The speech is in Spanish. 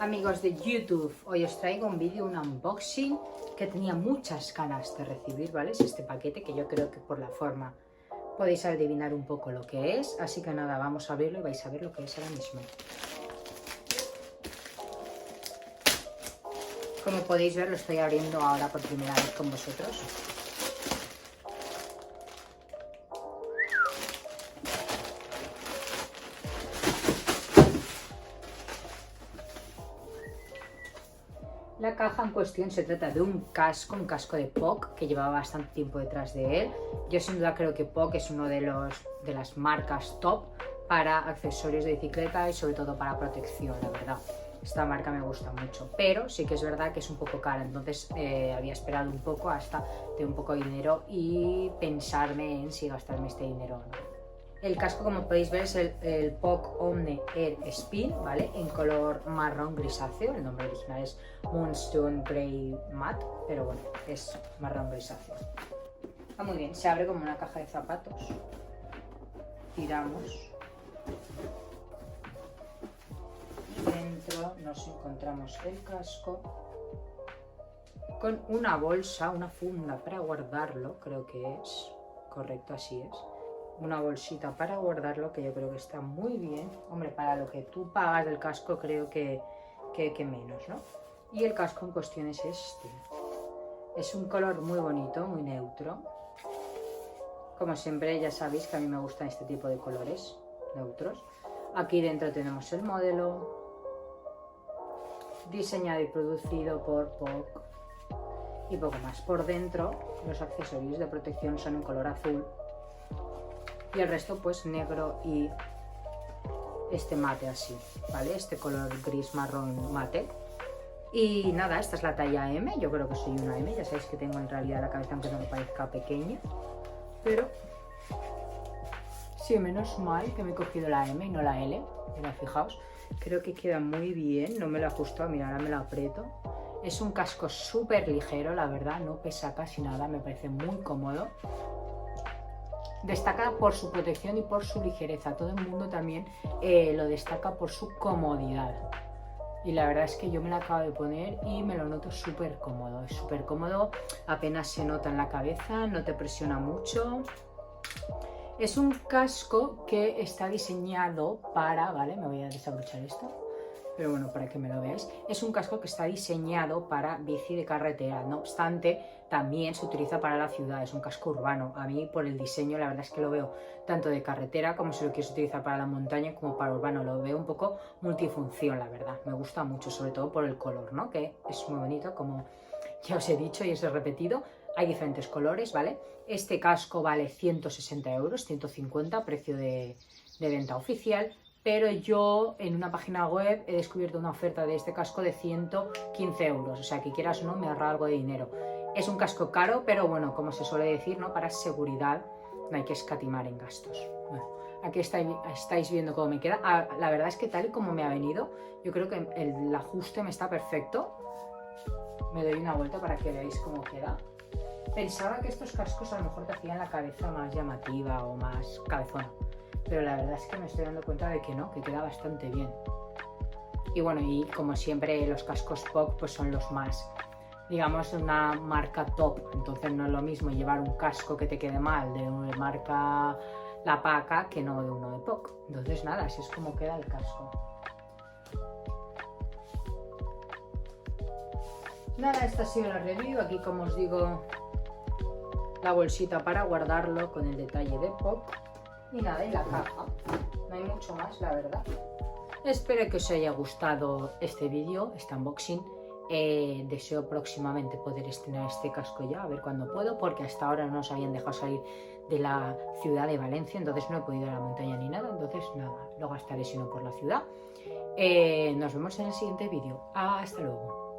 Amigos de YouTube, hoy os traigo un vídeo, un unboxing que tenía muchas ganas de recibir, ¿vale? Es este paquete que yo creo que por la forma podéis adivinar un poco lo que es, así que nada, vamos a verlo y vais a ver lo que es ahora mismo. Como podéis ver, lo estoy abriendo ahora por primera vez con vosotros. La caja en cuestión se trata de un casco de POC que llevaba bastante tiempo detrás de él. Yo sin duda creo que POC es uno de las marcas top para accesorios de bicicleta y sobre todo para protección, la verdad. Esta marca me gusta mucho, pero sí que es verdad que es un poco cara, entonces había esperado un poco hasta tener un poco de dinero y pensarme en si gastarme este dinero o no. El casco, como podéis ver, es el POC Omne Air Spin, ¿vale? En color marrón grisáceo. El nombre original es Moonstone Grey Matte, pero bueno, es marrón grisáceo. Está muy bien, se abre como una caja de zapatos. Tiramos. Y dentro nos encontramos el casco con una bolsa, una funda para guardarlo, creo que es. Correcto, así es. Una bolsita para guardarlo, que yo creo que está muy bien. Hombre, para lo que tú pagas del casco creo que menos, ¿no? Y el casco en cuestión es este. Es un color muy bonito, muy neutro. Como siempre, ya sabéis que a mí me gustan este tipo de colores neutros. Aquí dentro tenemos el modelo, diseñado y producido por POC. Y poco más. Por dentro, los accesorios de protección son en color azul. Y el resto pues negro y este mate así, ¿vale? Este color gris marrón mate. Y nada, esta es la talla M, yo creo que soy una M, ya sabéis que tengo en realidad la cabeza aunque no me parezca pequeña. Pero sí, menos mal que me he cogido la M y no la L, mira, fijaos, creo que queda muy bien, no me lo ajusto, mira, ahora me lo aprieto. Es un casco súper ligero, la verdad, no pesa casi nada, me parece muy cómodo. Destaca por su protección y por su ligereza. Todo el mundo también lo destaca por su comodidad. Y la verdad es que yo me la acabo de poner y me lo noto súper cómodo. Es súper cómodo, apenas se nota en la cabeza, no te presiona mucho. Es un casco que está diseñado para... Vale, me voy a desabrochar esto. Pero bueno, para que me lo veáis, es un casco que está diseñado para bici de carretera. No obstante, también se utiliza para la ciudad, es un casco urbano. A mí, por el diseño, la verdad es que lo veo tanto de carretera como si lo quieres utilizar para la montaña como para urbano. Lo veo un poco multifunción, la verdad. Me gusta mucho, sobre todo por el color, ¿no? Que es muy bonito, como ya os he dicho y os he repetido. Hay diferentes colores, ¿vale? Este casco vale 160 euros, 150, precio de venta oficial. Pero yo en una página web he descubierto una oferta de este casco de 115 euros, o sea que quieras o no me ahorra algo de dinero. Es un casco caro, pero bueno, como se suele decir, ¿no? Para seguridad no hay que escatimar en gastos. Bueno, aquí estáis viendo cómo me queda. La verdad es que tal y como me ha venido, yo creo que el ajuste me está perfecto. Me doy una vuelta para que veáis cómo queda. Pensaba que estos cascos a lo mejor te hacían la cabeza más llamativa o más cabezona. Pero la verdad es que me estoy dando cuenta de que no, que queda bastante bien. Y bueno, y como siempre los cascos POC pues son los más, digamos, de una marca top. Entonces no es lo mismo llevar un casco que te quede mal de una marca La Paca que no de uno de POC. Entonces nada, así es como queda el casco. Nada, esta ha sido la review. Aquí, como os digo, la bolsita para guardarlo con el detalle de POC. Y nada, y la caja. No hay mucho más, la verdad. Espero que os haya gustado este vídeo, este unboxing. Deseo próximamente poder estrenar este casco ya, a ver cuándo puedo, porque hasta ahora no os habían dejado salir de la ciudad de Valencia, entonces no he podido ir a la montaña ni nada, entonces nada, lo gastaré sino por la ciudad. Nos vemos en el siguiente vídeo. Hasta luego.